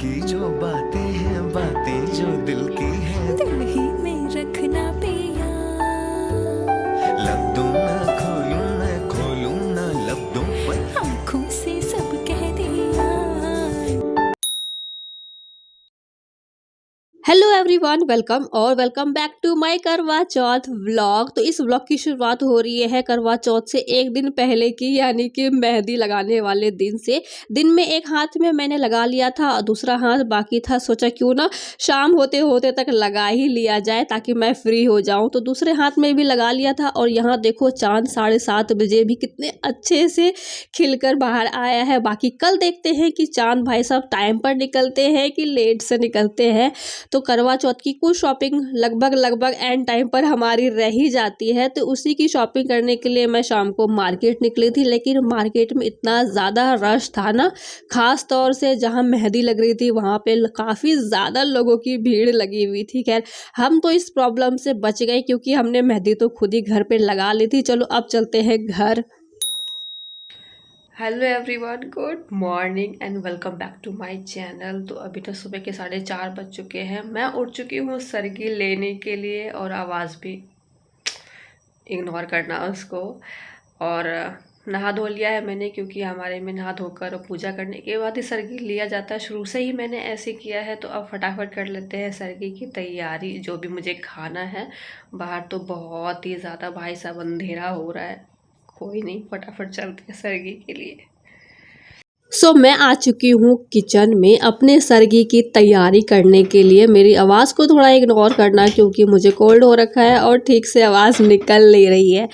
की जो बातें जो दिल की है, दिल ही में रखना पिया। लब दूं ना खोलूं ना लफ्जों पर। आँखों से सब कह दिया। Hello everyone, welcome back to my Karva Chauth vlog. तो इस व्लॉग की शुरुआत हो रही है करवा चौथ से एक दिन पहले की, यानी कि मेहंदी लगाने वाले दिन से। दिन में एक हाथ में मैंने लगा लिया था और दूसरा हाथ बाकी था। सोचा क्यों ना शाम होते होते तक लगा ही लिया जाए ताकि मैं फ्री हो जाऊं। तो दूसरे हाथ में भी लगा लिया था और यहाँ देखो चांद 7:30 बजे भी कितने अच्छे से खिलकर बाहर आया है। बाकी कल देखते हैं कि चांद भाई साहब टाइम पर निकलते हैं कि लेट से निकलते हैं। तो करवा चौथ की कुछ शॉपिंग लगभग एंड टाइम पर हमारी रह ही जाती है। तो उसी की शॉपिंग करने के लिए मैं शाम को मार्केट निकली थी, लेकिन मार्केट में इतना ज़्यादा रश था ना, ख़ास तौर से जहाँ मेहंदी लग रही थी वहाँ पे काफ़ी ज़्यादा लोगों की भीड़ लगी हुई थी। खैर हम तो इस प्रॉब्लम से बच गए क्योंकि हमने मेहंदी तो खुद ही घर पे लगा ली थी। चलो अब चलते हैं घर। Hello everyone, good morning and welcome back to my channel. तो अभी तो सुबह के 4:30 बज चुके हैं। मैं उठ चुकी हूँ सरगी लेने के लिए और आवाज़ भी इग्नोर करना उसको। और नहा धो लिया है मैंने, क्योंकि हमारे में नहा धोकर और पूजा करने के बाद ही सरगी लिया जाता है। शुरू से ही मैंने ऐसे किया है। तो अब फटाफट कर लेते हैं सरगी की तैयारी, जो भी मुझे खाना है। बाहर तो बहुत ही ज़्यादा भाई साहब अंधेरा हो रहा है। कोई नहीं, फटाफट चलते हैं सरगी के लिए। मैं आ चुकी हूँ किचन में अपने सरगी की तैयारी करने के लिए। मेरी आवाज़ को थोड़ा इग्नोर करना क्योंकि मुझे कोल्ड हो रखा है और ठीक से आवाज़ निकल नहीं रही है।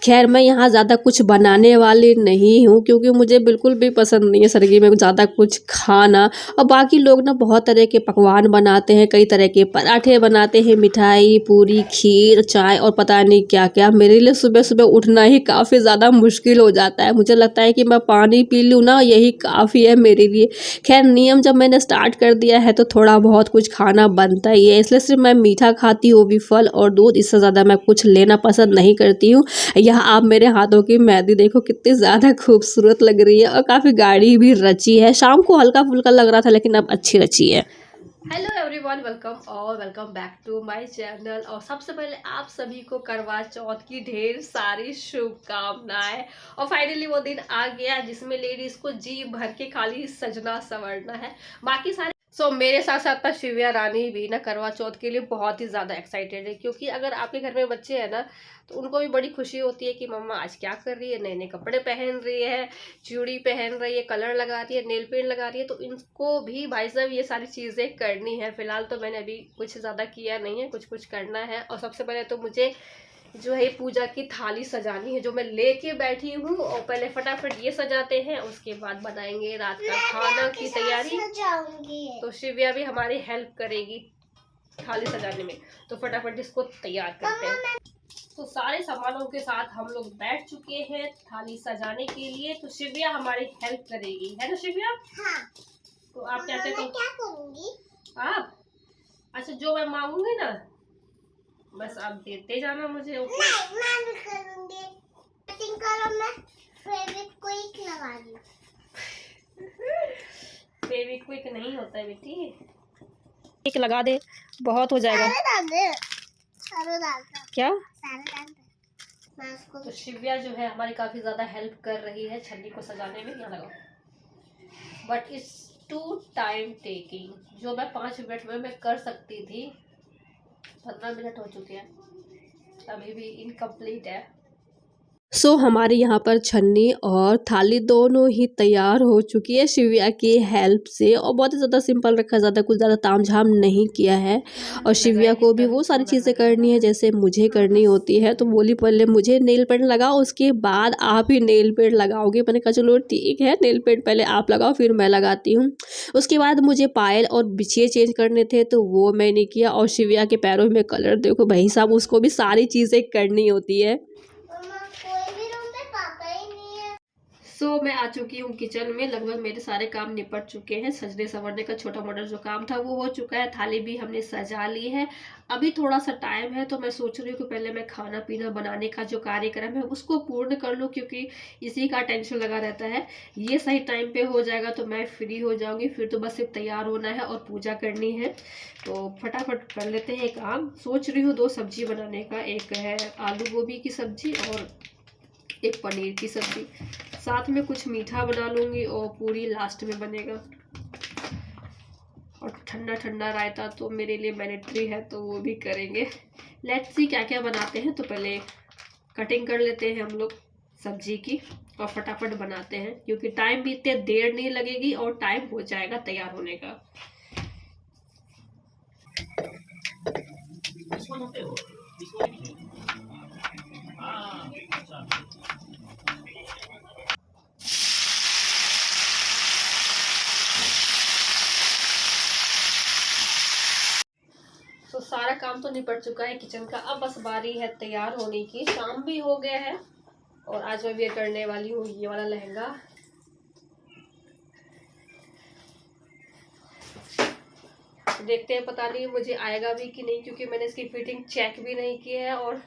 खैर मैं यहाँ ज़्यादा कुछ बनाने वाली नहीं हूँ क्योंकि मुझे बिल्कुल भी पसंद नहीं है सरगी में ज़्यादा कुछ खाना। और बाकी लोग ना बहुत तरह के पकवान बनाते हैं, कई तरह के पराठे बनाते हैं, मिठाई, पूरी, खीर, चाय और पता नहीं क्या क्या। मेरे लिए सुबह सुबह उठना ही काफ़ी ज़्यादा मुश्किल हो जाता है। मुझे लगता है कि मैं पानी पी लूँ ना, यही काफ़ी है मेरे लिए। खैर नियम जब मैंने स्टार्ट कर दिया है तो थोड़ा बहुत कुछ खाना बनता ही है, इसलिए सिर्फ मैं मीठा खाती हूँ, भी फल और दूध। इससे ज़्यादा मैं कुछ लेना पसंद नहीं करती हूँ। यहाँ आप मेरे हाथों की मेहंदी देखो कितनी ज़्यादा खूबसूरत लग रही है और काफ़ी गाढ़ी भी रची है। शाम को हल्का फुल्का लग रहा था लेकिन अब अच्छी रची है। Hello everyone, welcome back to my channel. और सबसे पहले आप सभी को करवा चौथ की ढेर सारी शुभकामनाएं। और फाइनली वो दिन आ गया जिसमें लेडीज को जी भर के खाली सजना संवरना है। बाकी सारे मेरे साथ साथ शिव्या रानी भी ना करवा चौथ के लिए बहुत ही ज़्यादा एक्साइटेड है, क्योंकि अगर आपके घर में बच्चे हैं ना तो उनको भी बड़ी खुशी होती है कि मम्मा आज क्या कर रही है, नए नए कपड़े पहन रही है, चूड़ी पहन रही है, कलर लगा रही है, नेल पेंट लगा रही है। तो इनको भी भाई साहब ये सारी चीज़ें करनी है। फिलहाल तो मैंने अभी कुछ ज़्यादा किया नहीं है, कुछ कुछ करना है। और सबसे पहले तो मुझे जो है पूजा की थाली सजानी है, जो मैं लेके बैठी हूँ। और पहले फटाफट ये सजाते हैं, उसके बाद बनाएंगे रात का खाना की तैयारी। तो शिव्या भी हमारी हेल्प करेगी थाली सजाने में। तो फटाफट इसको तैयार करते हैं। तो सारे सामानों के साथ हम लोग बैठ चुके हैं थाली सजाने के लिए। तो शिव्या हमारी हेल्प करेगी, है ना शिव्या? हाँ। तो आप क्या करूँगी? आप अच्छा, जो मैं मांगूंगी ना बस आप देते जाना मुझे। ओके? नहीं, मैं भी करूँगी। कटिंग करो, मैं फेविक्विक लगा दूँ। फेविक्विक नहीं होता है बेटी, एक लगा दे बहुत हो जाएगा। सारे डाल क्या? तो शिव्या जो है हमारी काफ़ी ज़्यादा हेल्प कर रही है छन्नी को सजाने में। यहाँ लगाओ। But it's too time taking. जो मैं 5 मिनट में मैं कर सकती थी, 15 मिनट हो चुके हैं, अभी भी इनकम्प्लीट है। हमारे यहाँ पर छन्नी और थाली दोनों ही तैयार हो चुकी है शिव्या की हेल्प से। और बहुत ही ज़्यादा सिंपल रखा, ज़्यादा कुछ ज़्यादा तामझाम नहीं किया है। और शिव्या को भी वो सारी चीज़ें करनी है जैसे मुझे करनी होती है। तो बोली पहले मुझे नेल पेंट लगाओ, उसके बाद आप ही नेल पेंट लगाओगे। मैंने कहा चलो ठीक है, नेल पेंट पहले आप लगाओ फिर मैं लगाती हूँ। उसके बाद मुझे पायल और बिछिए चेंज करने थे तो वो मैंने किया। और शिव्या के पैरों में कलर देखो भाई साहब, उसको भी सारी चीज़ें करनी होती है। मैं आ चुकी हूँ किचन में। लगभग मेरे सारे काम निपट चुके हैं। सजने संवरने का छोटा मोटा जो काम था वो हो चुका है। थाली भी हमने सजा ली है। अभी थोड़ा सा टाइम है तो मैं सोच रही हूँ कि पहले मैं खाना पीना बनाने का जो कार्यक्रम है उसको पूर्ण कर लूँ, क्योंकि इसी का टेंशन लगा रहता है। ये सही टाइम पे हो जाएगा तो मैं फ्री हो जाऊंगी। फिर तो बस सिर्फ तैयार होना है और पूजा करनी है। तो फटाफट कर लेते हैं काम। सोच रही हूँ 2 सब्जी बनाने का, एक है आलू गोभी की सब्जी और एक पनीर की सब्जी। साथ में कुछ मीठा बना लूँगी और पूरी लास्ट में बनेगा। और ठंडा ठंडा रायता तो मेरे लिए मैंडेटरी है, तो वो भी करेंगे। लेट्स सी क्या क्या बनाते हैं। तो पहले कटिंग कर लेते हैं हम लोग सब्जी की और फटाफट बनाते हैं, क्योंकि टाइम भी इतने देर नहीं लगेगी और टाइम हो जाएगा तैयार होने का। तो सारा काम तो निपट चुका है किचन का। अब बस बारी है तैयार होने की। शाम भी हो गया है और आज मैं वेयर करने वाली हूँ ये वाला लहंगा। देखते हैं, पता नहीं मुझे आएगा भी कि नहीं, क्योंकि मैंने इसकी फिटिंग चेक भी नहीं की है। और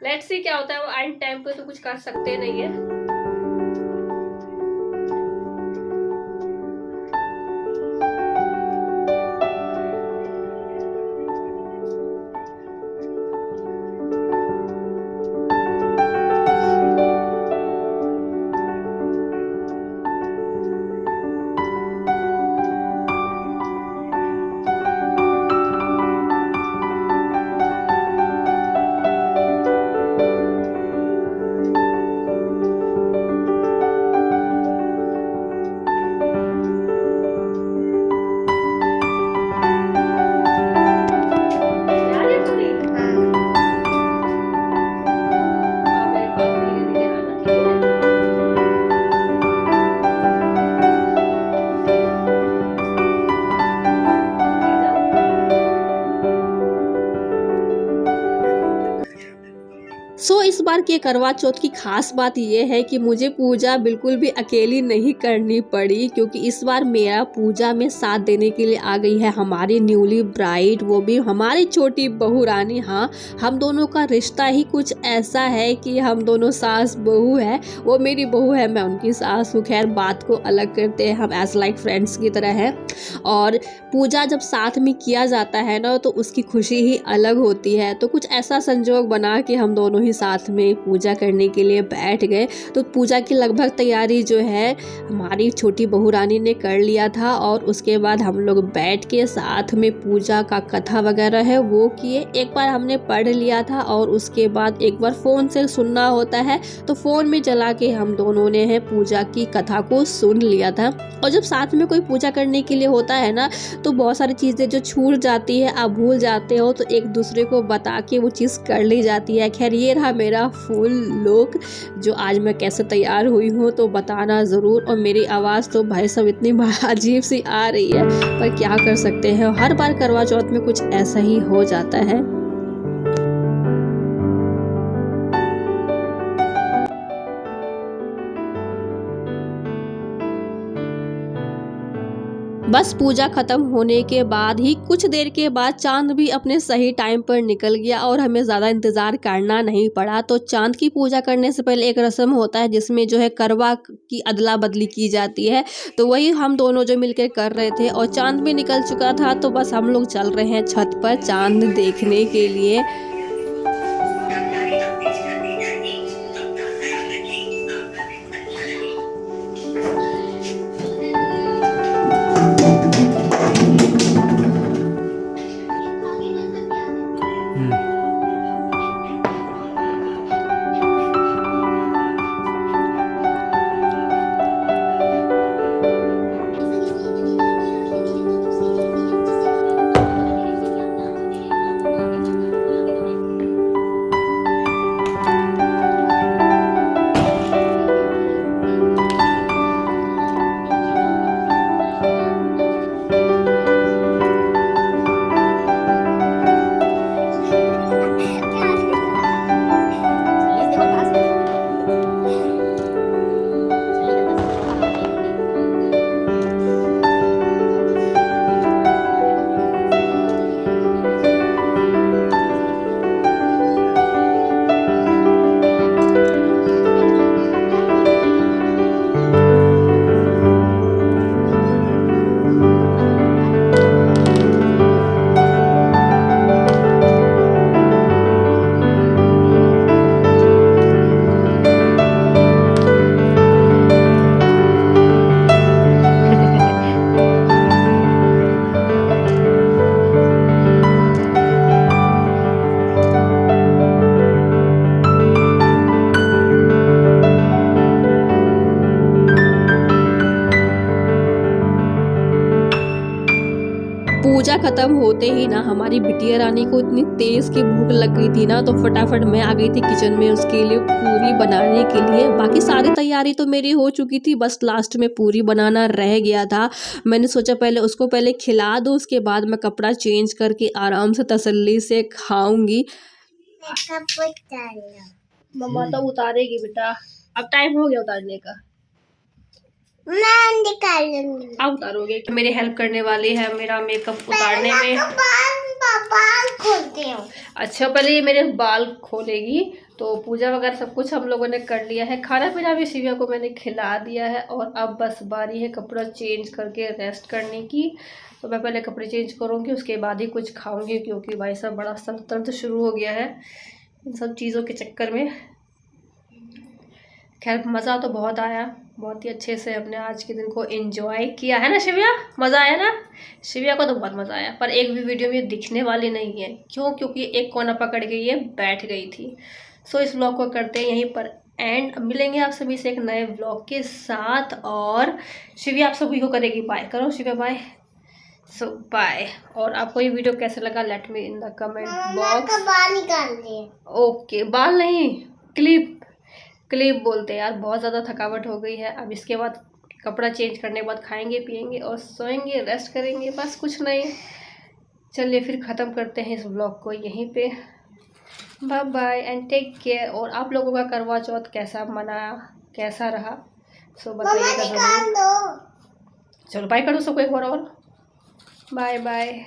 लेट्स सी क्या होता है। वो आइन टाइम पे तो कुछ कर सकते नहीं है। इस बार के करवा चौथ की खास बात यह है कि मुझे पूजा बिल्कुल भी अकेली नहीं करनी पड़ी, क्योंकि इस बार मेरा पूजा में साथ देने के लिए आ गई है हमारी न्यूली ब्राइड, वो भी हमारी छोटी बहू रानी। हाँ, हम दोनों का रिश्ता ही कुछ ऐसा है कि हम दोनों सास बहू है। वो मेरी बहू है, मैं उनकी सास हूँ। खैर, बात को अलग करते हैं, हम एज लाइक फ्रेंड्स की तरह है। और पूजा जब साथ में किया जाता है ना, तो उसकी खुशी ही अलग होती है। तो कुछ ऐसा संजोग बना कि हम दोनों ही साथ में पूजा करने के लिए बैठ गए। तो पूजा की लगभग तैयारी जो है हमारी छोटी बहू रानी ने कर लिया था, और उसके बाद हम लोग बैठ के साथ में पूजा का कथा वगैरह है वो किए। एक बार हमने पढ़ लिया था और उसके बाद एक बार फ़ोन से सुनना होता है, तो फ़ोन में चला के हम दोनों ने है पूजा की कथा को सुन लिया था। और जब साथ में कोई पूजा करने के लिए होता है ना, तो बहुत सारी चीज़ें जो छूट जाती है, आप भूल जाते हो, तो एक दूसरे को बता के वो चीज़ कर ली जाती है। खैर, ये रहा मेरा फुल लुक। जो आज मैं कैसे तैयार हुई हूँ तो बताना ज़रूर। और मेरी आवाज़ तो भाई साहब इतनी अजीब सी आ रही है, पर क्या कर सकते हैं, हर बार करवा चौथ में कुछ ऐसा ही हो जाता है। बस पूजा खत्म होने के बाद ही कुछ देर के बाद चांद भी अपने सही टाइम पर निकल गया और हमें ज़्यादा इंतज़ार करना नहीं पड़ा। तो चांद की पूजा करने से पहले एक रस्म होता है जिसमें जो है करवा की अदला बदली की जाती है। तो वही हम दोनों जो मिलकर कर रहे थे, और चांद भी निकल चुका था। तो बस हम लोग चल रहे हैं छत पर चांद देखने के लिए। पूजा खत्म होते ही ना हमारी बिटिया रानी को इतनी तेज़ की भूख लग गई थी ना, तो फटाफट मैं आ गई थी किचन में उसके लिए पूरी बनाने के लिए। बाकी सारी तैयारी तो मेरी हो चुकी थी, बस लास्ट में पूरी बनाना रह गया था। मैंने सोचा पहले उसको खिला दूँ, उसके बाद मैं कपड़ा चेंज करके आराम से तसल्ली से खाऊंगी। मम्मा तो उतारेगी बेटा, अब टाइम हो गया उतारने का। मैं निकाल लूंगी। आप उतारोगे? मेरी हेल्प करने वाली है मेरा मेकअप उतारने में। बाल खोलते हो। अच्छा, पहले ये मेरे बाल खोलेगी। तो पूजा वगैरह सब कुछ हम लोगों ने कर लिया है, खाना पीना भी शिव्या को मैंने खिला दिया है, और अब बस बारी है कपड़ा चेंज करके रेस्ट करने की। तो मैं पहले कपड़े चेंज करूँगी, उसके बाद ही कुछ खाऊंगी, क्योंकि भाई साहब बड़ा सर दर्द शुरू हो गया है इन सब चीज़ों के चक्कर में। खैर मज़ा तो बहुत आया, बहुत ही अच्छे से हमने आज के दिन को एंजॉय किया है ना शिव्या? मज़ा आया ना? शिव्या को तो बहुत मज़ा आया, पर एक भी वीडियो में दिखने वाली नहीं है। क्यों? क्योंकि एक कोना पकड़ के ये बैठ गई थी। सो इस व्लॉग को करते हैं यहीं पर एंड। मिलेंगे आप सभी से एक नए व्लॉग के साथ, और शिव्या आप सभी को करेगी बाय। करो शिव्या बाय। सो बाय। और आपको ये वीडियो कैसा लगा let me in the comment box. बाल निकाल दिए। ओके, बाल नहीं, क्लिप बोलते हैं यार। बहुत ज़्यादा थकावट हो गई है। अब इसके बाद कपड़ा चेंज करने के बाद खाएंगे पिएंगे और सोएंगे, रेस्ट करेंगे, बस कुछ नहीं। चलिए फिर ख़त्म करते हैं इस व्लॉग को यहीं पे। Bye bye and take care. और आप लोगों का करवा चौथ कैसा मनाया, कैसा रहा, सो बताइएगा ज़रूर। चलो बाय करो सबको एक बार और। Bye bye.